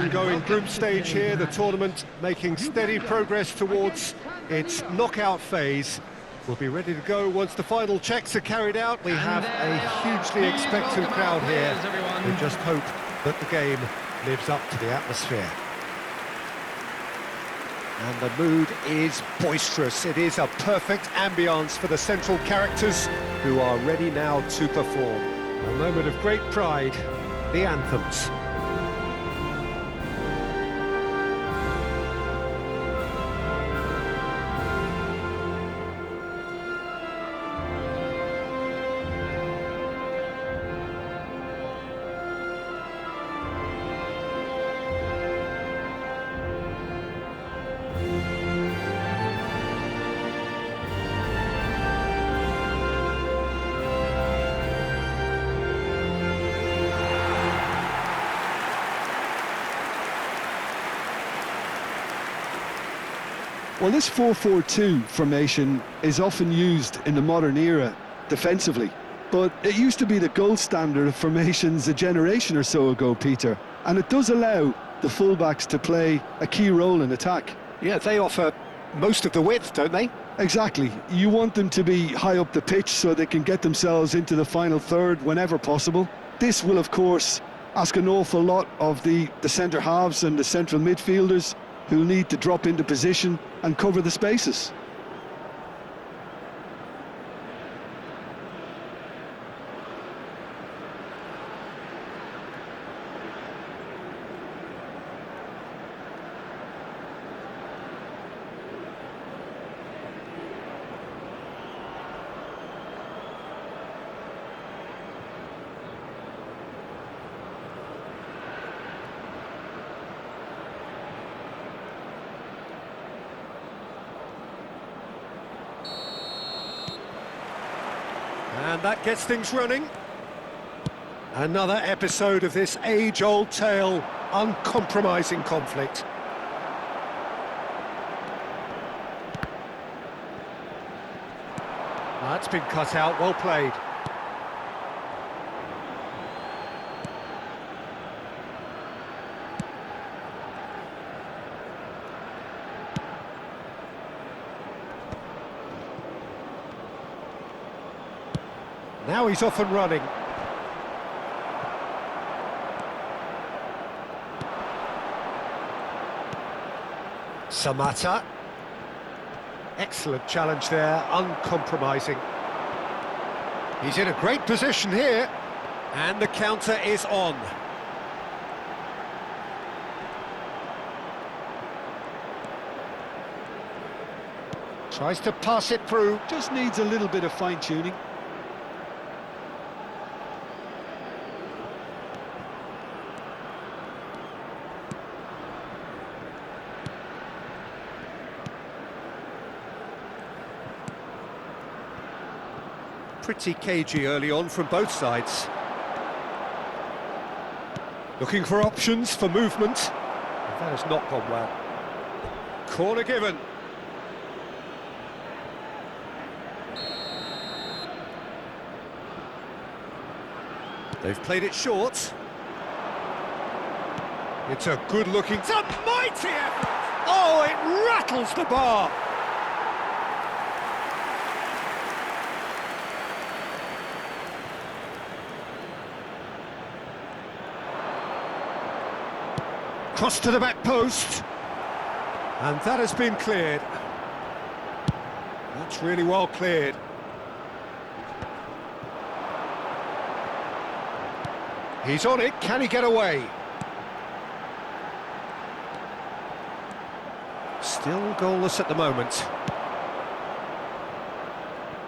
ongoing group stage here, the tournament making steady progress towards its knockout phase. We'll be ready to go once the final checks are carried out. We have a hugely expectant crowd here. We just hope that the game lives up to the atmosphere. And the mood is boisterous. It is a perfect ambience for the central characters who are ready now to perform. A moment of great pride, the anthems. Well, this 4-4-2 formation is often used in the modern era defensively, but it used to be the gold standard of formations a generation or so ago, Peter, and it does allow the fullbacks to play a key role in attack. Yeah, they offer most of the width, don't they? Exactly. You want them to be high up the pitch so they can get themselves into the final third whenever possible. This will, of course, ask an awful lot of the centre halves and the central midfielders, who'll need to drop into position and cover the spaces. And that gets things running. Another episode of this age-old tale, uncompromising conflict. That's been cut out, well played. Now he's off and running. Samata. Excellent challenge there, uncompromising. He's in a great position here. And the counter is on. Tries to pass it through. Just needs a little bit of fine-tuning. Pretty cagey early on from both sides. Looking for options for movement. That has not gone well. Corner given. They've played it short. It's a good-looking... It's a mighty effort! Oh, it rattles the bar! Cross to the back post. And that has been cleared. That's really well cleared. He's on it, can he get away? Still goalless at the moment.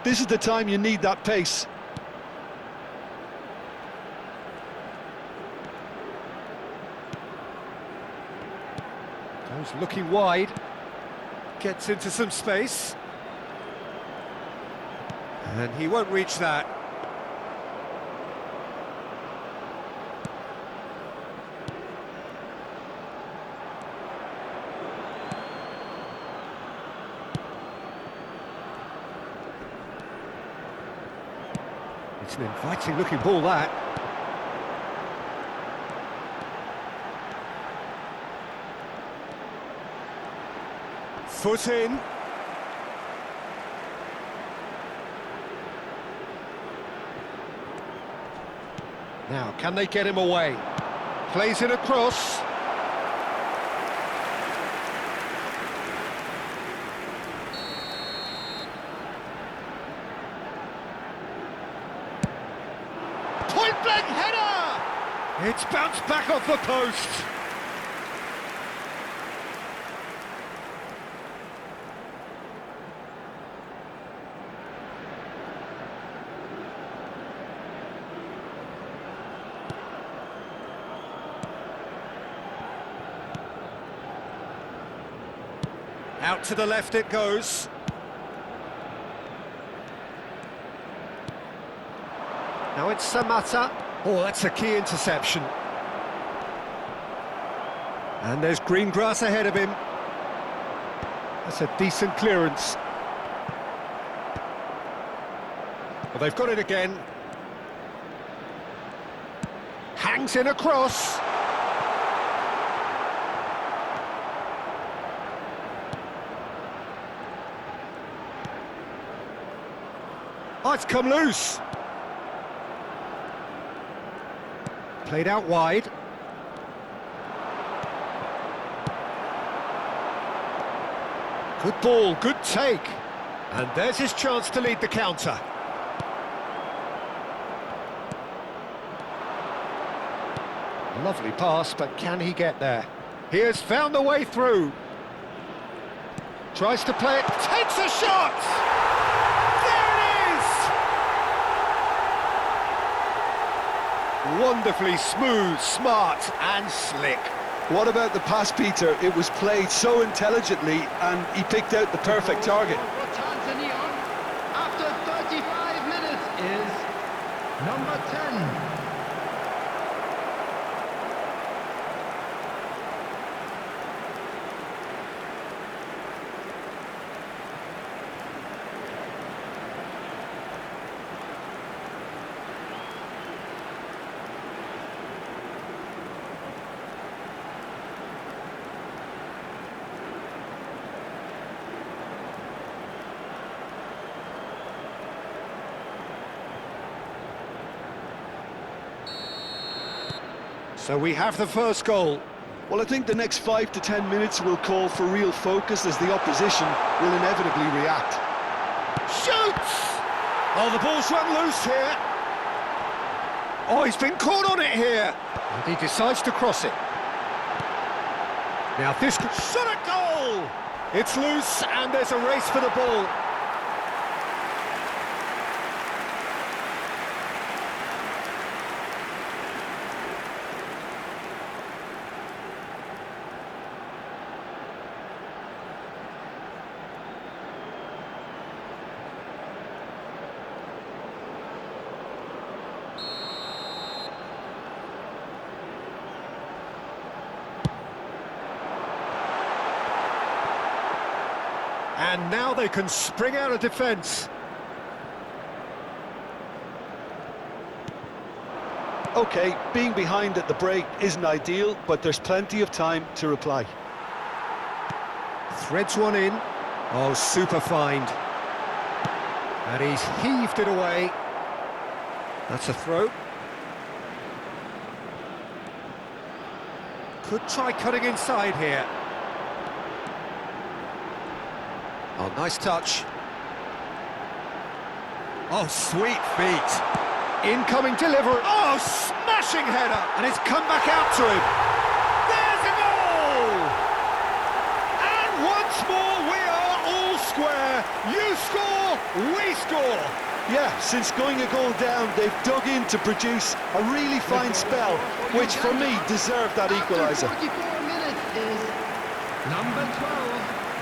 This is the time you need that pace. Goes looking wide. Gets into some space. And he won't reach that. It's an inviting looking ball, that. Foot in. Now, can they get him away? Plays it across. Point-blank header! It's bounced back off the post. Out to the left it goes. Now it's Samata. Oh, that's a key interception. And there's green grass ahead of him. That's a decent clearance. Well, they've got it again. Hangs in across. Oh, it's come loose. Played out wide. Good ball, good take. And there's his chance to lead the counter. Lovely pass, but can he get there? He has found the way through. Tries to play it, takes a shot! Wonderfully smooth, smart and slick. What about the pass, Peter? It was played so intelligently and he picked out the perfect target. For Tanzania, after 35 minutes, is number 10. So we have the first goal. Well, I think the next 5 to 10 minutes will call for real focus as the opposition will inevitably react. Shoots! Oh, the ball's run loose here. Oh, he's been caught on it here. And he decides to cross it. Now this could shot a goal! It's loose and there's a race for the ball. And now they can spring out of defence. OK, being behind at the break isn't ideal, but there's plenty of time to reply. Threads one in. Oh, super find. And he's heaved it away. That's a throw. Could try cutting inside here. Oh, nice touch. Oh, sweet feet. Incoming delivery. Oh, smashing header. And it's come back out to him. There's a goal! And once more, we are all square. You score, we score. Yeah, since going a goal down, they've dug in to produce a really fine spell, which for me deserved that equaliser. After 44 minutes is number 12.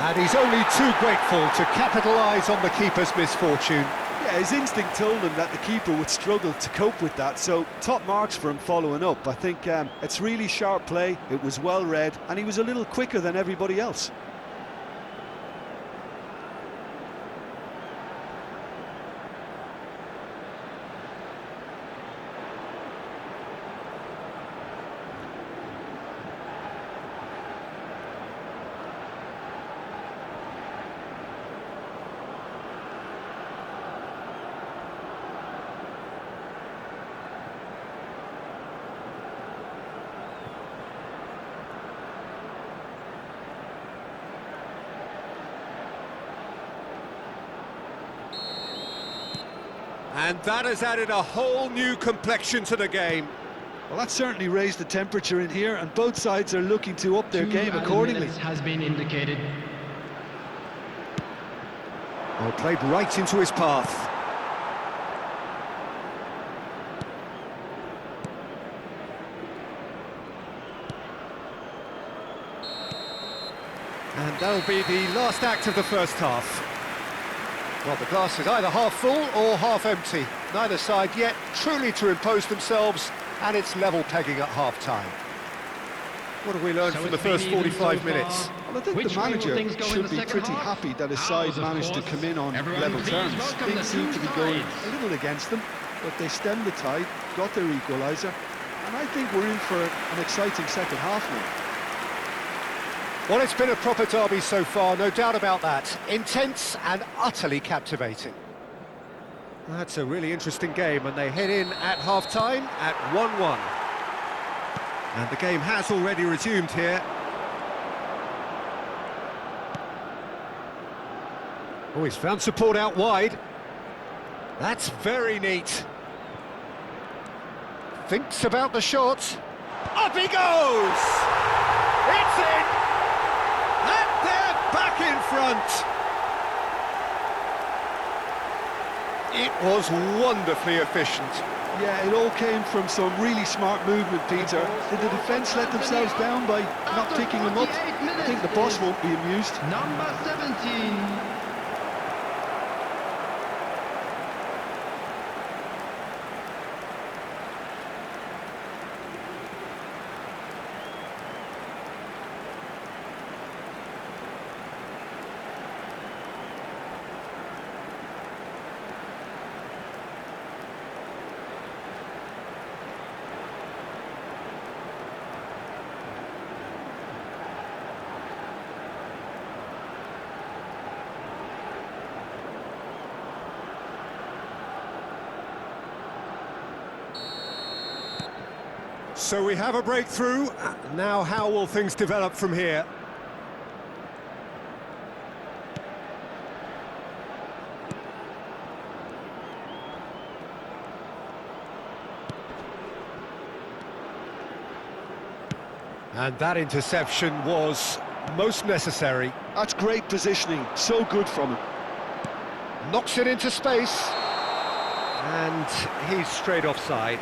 And he's only too grateful to capitalise on the keeper's misfortune. Yeah, his instinct told him that the keeper would struggle to cope with that, so top marks for him following up. I think it's really sharp play, it was well read, and he was a little quicker than everybody else. And that has added a whole new complexion to the game. Well, that certainly raised the temperature in here, and both sides are looking to up their game accordingly. Has been indicated. Well, played right into his path. And that'll be the last act of the first half. Well, the glass is either half full or half empty. Neither side yet truly to impose themselves, and it's level pegging at half-time. What have we learned from the first 45 minutes? Well, I think the manager should be pretty happy that his side managed to come in on level terms. Things seem to be going a little against them, but they stemmed the tide, got their equaliser, and I think we're in for an exciting second half now. Well, it's been a proper derby so far, no doubt about that. Intense and utterly captivating. That's a really interesting game, and they head in at half-time at 1-1. And the game has already resumed here. Oh, he's found support out wide. That's very neat. Thinks about the shot. Up he goes! It's in! And they're back in front! It was wonderfully efficient. Yeah, it all came from some really smart movement, Peter. Did the defence let themselves down by not picking him up? I think the boss won't be amused. Number 17. So we have a breakthrough. Now how will things develop from here? And that interception was most necessary. That's great positioning, so good from him. Knocks it into space. And he's straight offside.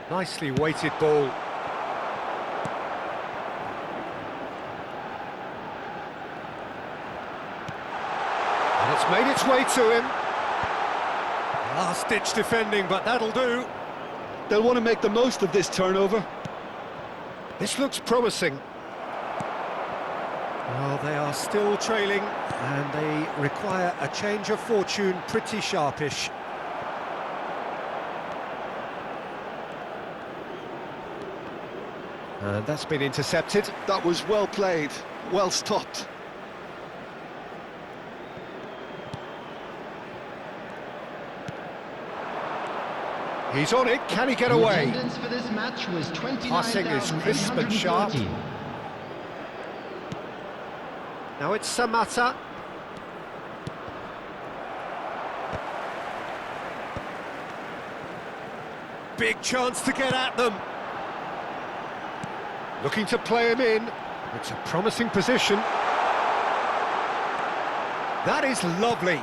Nicely weighted ball. And it's made its way to him. Last-ditch defending, but that'll do. They'll want to make the most of this turnover. This looks promising. Well, they are still trailing, and they require a change of fortune pretty sharpish. And that's been intercepted. That was well played, well stopped. He's on it, can he get away? Attendance for this match was Passing is crisp and sharp. Now it's Samata. Big chance to get at them. Looking to play him in. It's a promising position. That is lovely.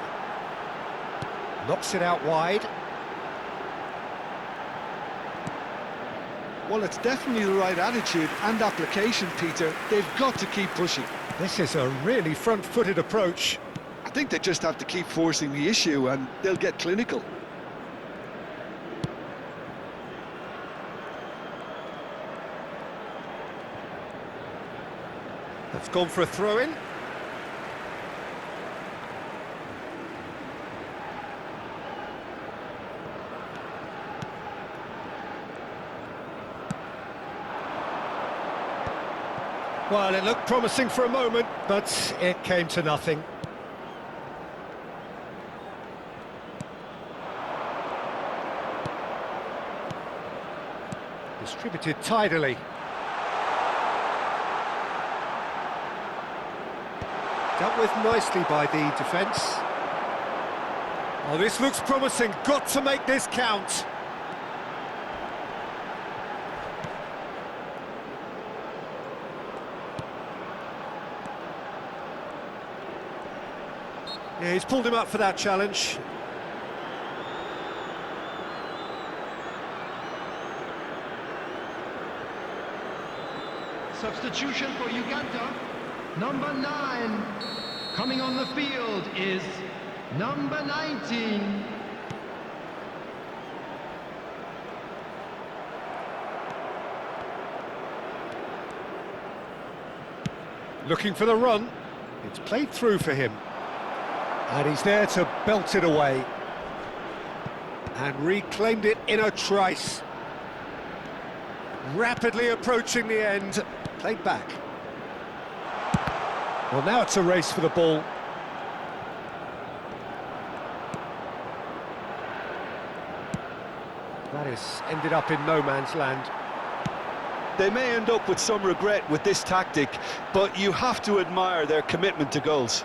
Knocks it out wide. Well, it's definitely the right attitude and application, Peter. They've got to keep pushing. This is a really front-footed approach. I think they just have to keep forcing the issue and they'll get clinical. That's gone for a throw-in. Well, it looked promising for a moment, but it came to nothing. Distributed tidily. Dealt with nicely by the defence. Oh, this looks promising. Got to make this count. Yeah, he's pulled him up for that challenge. Substitution for Uganda. Number 9. Coming on the field is number 19. Looking for the run. It's played through for him. And he's there to belt it away. And reclaimed it in a trice. Rapidly approaching the end. Played back. Well, now it's a race for the ball. That is ended up in no man's land. They may end up with some regret with this tactic, but you have to admire their commitment to goals.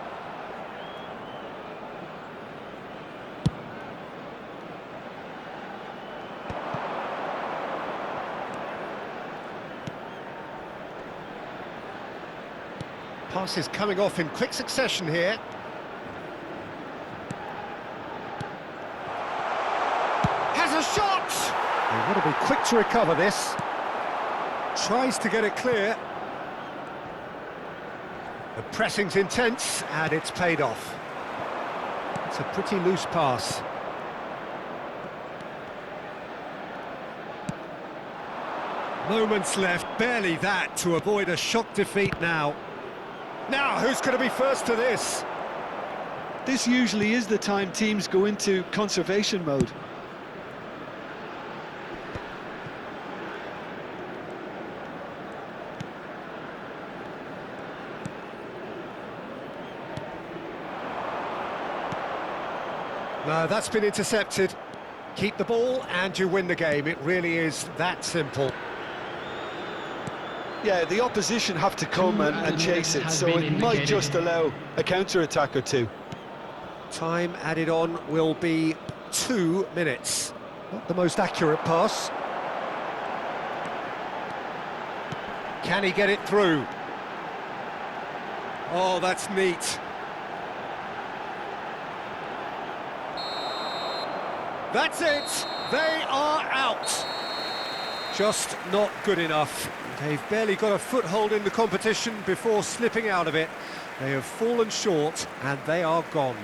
Passes coming off in quick succession here. Has a shot! They want to be quick to recover this. Tries to get it clear. The pressing's intense, and it's paid off. It's a pretty loose pass. Moments left, barely that, to avoid a shock defeat now. Now, who's going to be first to this? This usually is the time teams go into conservation mode. No, that's been intercepted. Keep the ball and you win the game. It really is that simple. Yeah, the opposition have to come and chase it, so it might just allow a counter-attack or two. Time added on will be 2 minutes. Not the most accurate pass. Can he get it through? Oh, that's neat. That's it! They are out! Just not good enough. They've barely got a foothold in the competition before slipping out of it. They have fallen short and they are gone.